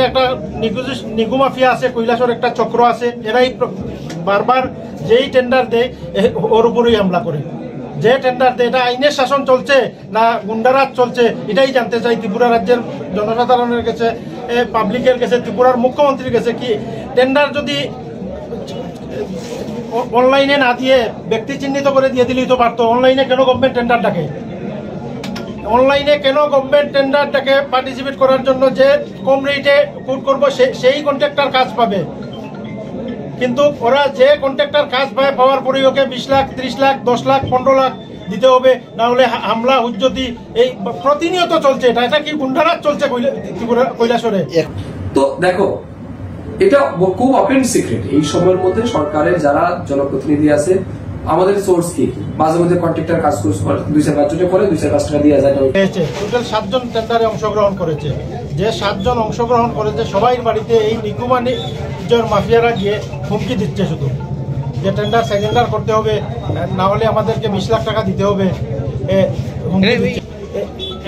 এটা একটা নিগু মাফিয়া আছে, কৈলাসর একটা চক্র আছে, এরাই বারবার যেই টেন্ডার দেয় ওর উপরেই হামলা করে। যে টেন্ডার দেয় এটা আইনের শাসন চলছে না গুন্ডারাজ চলছে, এটাই জানতে চাই ত্রিপুরা রাজ্যের জনসাধারণের কাছে, পাবলিকের কাছে, ত্রিপুরার মুখ্যমন্ত্রীর কাছে। কি টেন্ডার যদি অনলাইনে না দিয়ে ব্যক্তি চিহ্নিত করে দিয়ে দিলেই তো পারতো। অনলাইনে কেন গভর্নমেন্ট টেন্ডার ডাকে? অনলাইনে কেন গভর্নমেন্ট টেন্ডারটাকে পার্টিসিপেট করার জন্য যে কম রেটে কোট করবো সেই কন্ট্রাক্টর কাজ পাবে, কিন্তু ওরা যে কন্ট্রাক্টর কাজ পায় পাওয়ার পরে ওকে 20 লাখ 30 লাখ 10 লাখ 15 লাখ দিতে হবে, না হলে হামলা হুজ্জতি এই প্রতিনিয়ত চলছে। এটা কি গুন্ডারাজ চলছে কৈলাসরে? তো দেখো, এটা খুব ওপেন সিক্রেট। এই সময়ের মধ্যে সরকারের যারা জনপ্রতিনিধি আছে, আমাদের সোর্স কি মাঝে মধ্যে কন্ট্রাক্টর কাজ করছে, 2-4 জনে করে 2-5 টাকা দিয়ে যায়। টোটাল 7 জন টেন্ডারে অংশগ্রহণ করেছে। যে 7 জন অংশগ্রহণ করেছে সবাই বাড়িতে এই নিকুমানিজর মাফিয়ারা গিয়ে হুমকি দিচ্ছে শুধু যে টেন্ডার সেকেন্ডার করতে হবে, না হলে আমাদেরকে 20 লাখ টাকা দিতে হবে।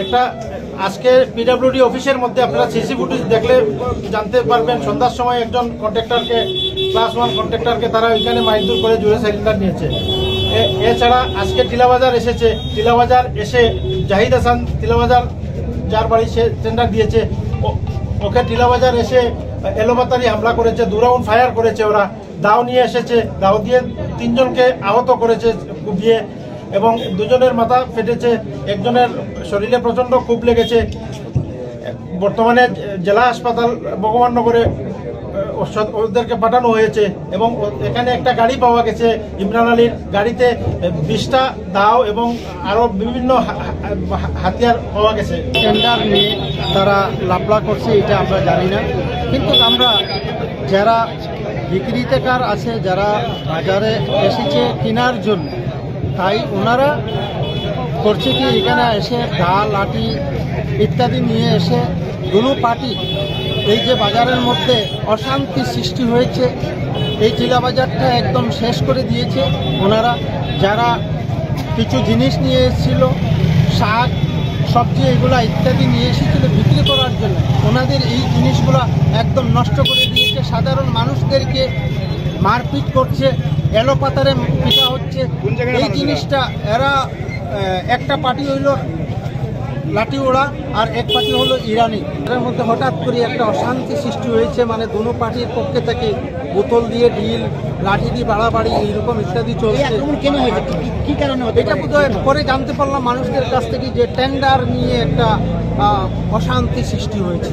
একটা আজকে পিডব্লিউডি অফিসের মধ্যে আপনারা সিসি ফুটেজ দেখলে জানতে পারবেন, সন্ধ্যার সময় একজন কন্ট্রাক্টরকে, ক্লাস 1 কন্ট্রাক্টরকে তারা ওইখানে মাইদুর করে জুড়ে সিলিন্ডার নিয়েছে। এছাড়া আজকে টিলাবাজার এসেছে, টিলাবাজার এসে জাহিদ হাসান টিলাবাজার যার বাড়ি সে টেন্ডার দিয়েছে, ওকে টিলাবাজার এসে এলোপাতারি হামলা করেছে, 2 রাউন্ড ফায়ার করেছে। ওরা দাও নিয়ে এসেছে, দাও দিয়ে 3 জনকে আহত করেছে কুপিয়ে, এবং 2 জনের মাথা ফেটেছে, একজনের শরীরে প্রচন্ড খুব লেগেছে। বর্তমানে জেলা হাসপাতাল ভগবাননগরে ওদেরকে পাঠানো হয়েছে, এবং এখানে একটা গাড়ি পাওয়া গেছে ইমরান আলীর গাড়িতে 20টা দাও এবং আরো বিভিন্ন হাতিয়ার পাওয়া গেছে। টেন্ডার নিয়ে তারা লাফলা করছে এটা আমরা জানি না, কিন্তু আমরা যারা বিক্রেতাকার আছে, যারা বাজারে এসেছে কেনার জন্য, তাই ওনারা করছে কি এখানে এসে ঢাল লাঠি ইত্যাদি নিয়ে এসে দুনো পার্টি এই যে বাজারের মধ্যে অশান্তি সৃষ্টি হয়েছে, এই টিলা বাজারটা একদম শেষ করে দিয়েছে। ওনারা যারা কিছু জিনিস নিয়ে এসেছিল, শাক সবজি এগুলা ইত্যাদি নিয়ে এসেছিল বিক্রি করার জন্য, ওনাদের এই জিনিসগুলো একদম নষ্ট করে দিয়েছে। সাধারণ মানুষদেরকে মারপিট করছে, এলোপাতারে পিটা হচ্ছে। এই জিনিসটা এরা একটা পার্টি হইল লাঠি ওড়া আর এক পার্টি হলো ইরানি, এর মধ্যে হঠাৎ করে একটা অশান্তি সৃষ্টি হয়েছে। মানে দুনো পার্টির পক্ষে থেকে বোতল দিয়ে ঢিল, লাঠি দিয়ে বাড়াবাড়ি এইরকম ইত্যাদি চলছে। কি কারণে এটা বোধহয় পরে জানতে পারলাম মানুষদের কাছ থেকে যে টেন্ডার নিয়ে একটা অশান্তি সৃষ্টি হয়েছে।